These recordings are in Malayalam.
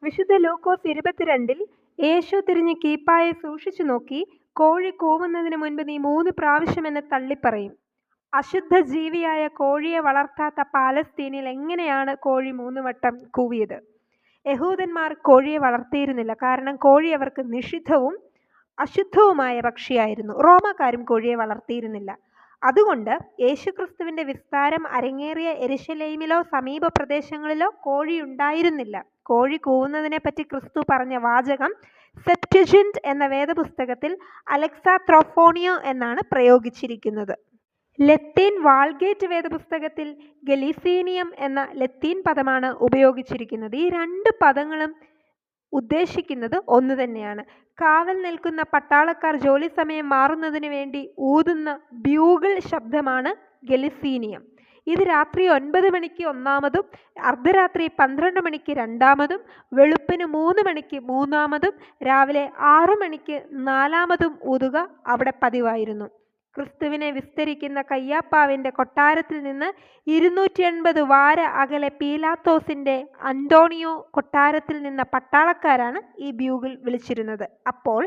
വിശുദ്ധ ലൂക്കോസ് 22-ൽ യേശു തിരിഞ്ഞ് കീപ്പായെ സൂക്ഷിച്ചു നോക്കി, കോഴി കൂവുന്നതിന് മുൻപ് നീ 3 പ്രാവശ്യം എന്നെ തള്ളിപ്പറയും. അശുദ്ധ ജീവിയായ കോഴിയെ വളർത്താത്ത പാലസ്തീനിൽ എങ്ങനെയാണ് കോഴി 3 വട്ടം കൂവിയത്? യഹൂദന്മാർ കോഴിയെ വളർത്തിയിരുന്നില്ല, കാരണം കോഴി അവർക്ക് നിഷിദ്ധവും അശുദ്ധവുമായ പക്ഷിയായിരുന്നു. റോമാക്കാരും കോഴിയെ വളർത്തിയിരുന്നില്ല. അതുകൊണ്ട് യേശുക്രിസ്തുവിന്റെ വിസ്താരം അരങ്ങേറിയ യെരുശലേമിലോ സമീപ പ്രദേശങ്ങളിലോ കോഴി ഉണ്ടായിരുന്നില്ല. കോഴി കൂവുന്നതിനെപ്പറ്റി ക്രിസ്തു പറഞ്ഞ വാചകം സെപ്റ്റുജിന്റ് എന്ന വേദപുസ്തകത്തിൽ അലക്സാത്രോഫോണിയോ എന്നാണ് പ്രയോഗിച്ചിരിക്കുന്നത്. ലത്തീൻ വാൾഗേറ്റ് വേദപുസ്തകത്തിൽ ഗലീസീനിയം എന്ന ലത്തീൻ പദമാണ് ഉപയോഗിച്ചിരിക്കുന്നത്. ഈ 2 പദങ്ങളും ഉദ്ദേശിക്കുന്നത് ഒന്ന് തന്നെയാണ്. കാവൽ നിൽക്കുന്ന പട്ടാളക്കാർ ജോലി സമയം മാറുന്നതിന് വേണ്ടി ഊതുന്ന ബ്യൂഗിൾ ശബ്ദമാണ് ഗലീസീനിയം. ഇത് രാത്രി 9 മണിക്ക് ഒന്നാമതും അർദ്ധരാത്രി 12 മണിക്ക് രണ്ടാമതും വെളുപ്പിന് 3 മണിക്ക് മൂന്നാമതും രാവിലെ 6 മണിക്ക് നാലാമതും ഊതുക അവിടെ പതിവായിരുന്നു. ക്രിസ്തുവിനെ വിസ്തരിക്കുന്ന കയ്യാപ്പാവിന്റെ കൊട്ടാരത്തിൽ നിന്ന് 280 വാര അകലെ പീലാത്തോസിന്റെ അന്തോണിയോ കൊട്ടാരത്തിൽ നിന്ന പട്ടാളക്കാരാണ് ഈ ബ്യൂഗിൾ വിളിച്ചിരുന്നത്. അപ്പോൾ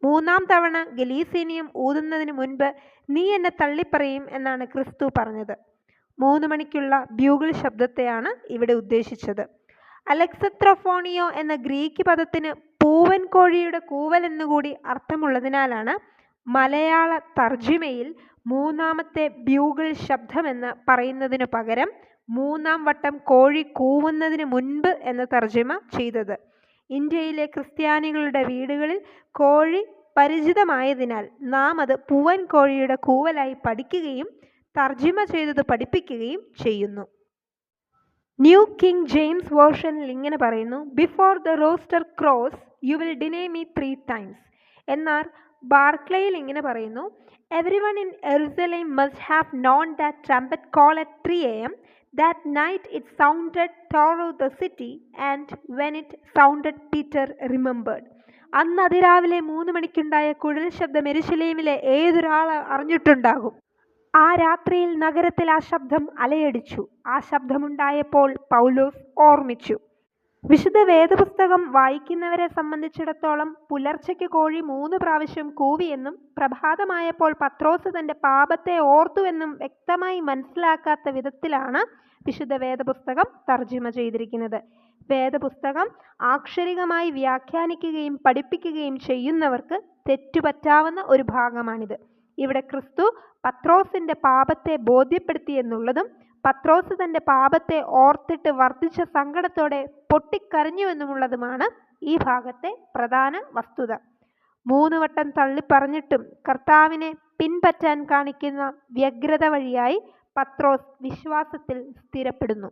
3-ാം തവണ ഗലീസീനിയം ഊതുന്നതിന് മുൻപ് നീ എന്നെ തള്ളിപ്പറയും എന്നാണ് ക്രിസ്തു പറഞ്ഞത്. 3 മണിക്കുള്ള ബ്യൂഗിൾ ശബ്ദത്തെയാണ് ഇവിടെ ഉദ്ദേശിച്ചത്. അലക്സത്രോഫോണിയോ എന്ന ഗ്രീക്ക് പദത്തിന് പൂവൻ കോഴിയുടെ കൂവൽ എന്നുകൂടി അർത്ഥമുള്ളതിനാലാണ് മലയാള തർജിമയിൽ 3-ാമത്തെ ബ്യൂഗിൾ ശബ്ദമെന്ന് പറയുന്നതിനു പകരം 3-ാം വട്ടം കോഴി കൂവുന്നതിന് മുൻപ് എന്ന് തർജിമ ചെയ്തത്. ഇന്ത്യയിലെ ക്രിസ്ത്യാനികളുടെ വീടുകളിൽ കോഴി പരിചിതമായതിനാൽ നാം അത് പൂവൻ കോഴിയുടെ കൂവലായി പഠിക്കുകയും തർജിമ ചെയ്തത് പഠിപ്പിക്കുകയും ചെയ്യുന്നു. ന്യൂ കിങ് ജെയിംസ് വേർഷനിൽ ഇങ്ങനെ പറയുന്നു: before the rooster crows you will deny me 3 times. എന്നാൽ ബാർക്ലേയിൽ ഇങ്ങനെ പറയുന്നു: everyone in Jerusalem must have known that trumpet call at 3 AM. That night it sounded throughout the city, and when it sounded Peter remembered. അന്ന് അതിരാവിലെ 3 മണിക്കുണ്ടായ കുഴൽ ശബ്ദം യെരുശലേമിലെ ഏതൊരാൾ അറിഞ്ഞിട്ടുണ്ടാകും. ആ രാത്രിയിൽ നഗരത്തിൽ ആ ശബ്ദം അലയടിച്ചു. ആ ശബ്ദമുണ്ടായപ്പോൾ പൗലോസ് ഓർമ്മിച്ചു. വിശുദ്ധ വേദപുസ്തകം വായിക്കുന്നവരെ സംബന്ധിച്ചിടത്തോളം പുലർച്ചയ്ക്ക് കോഴി 3 പ്രാവശ്യം കൂവിയെന്നും പ്രഭാതമായപ്പോൾ പത്രോസ് തന്റെ പാപത്തെ ഓർത്തുവെന്നും വ്യക്തമായി മനസ്സിലാക്കാത്ത വിധത്തിലാണ് വിശുദ്ധ വേദപുസ്തകം തർജിമ ചെയ്തിരിക്കുന്നത്. വേദപുസ്തകം ആക്ഷരികമായി വ്യാഖ്യാനിക്കുകയും പഠിപ്പിക്കുകയും ചെയ്യുന്നവർക്ക് തെറ്റുപറ്റാവുന്ന ഒരു ഭാഗമാണിത്. ഇവിടെ ക്രിസ്തു പത്രോസിന്റെ പാപത്തെ ബോധ്യപ്പെടുത്തി എന്നുള്ളതും പത്രോസ് തന്റെ പാപത്തെ ഓർത്തിട്ട് വർദ്ധിച്ച സങ്കടത്തോടെ പൊട്ടിക്കരഞ്ഞുവെന്നുമുള്ളതുമാണ് ഈ ഭാഗത്തെ പ്രധാന വസ്തുത. 3 വട്ടം തള്ളിപ്പറഞ്ഞിട്ടും കർത്താവിനെ പിൻപറ്റാൻ കാണിക്കുന്ന വ്യഗ്രത വഴിയായി പത്രോസ് വിശ്വാസത്തിൽ സ്ഥിരപ്പെടുന്നു.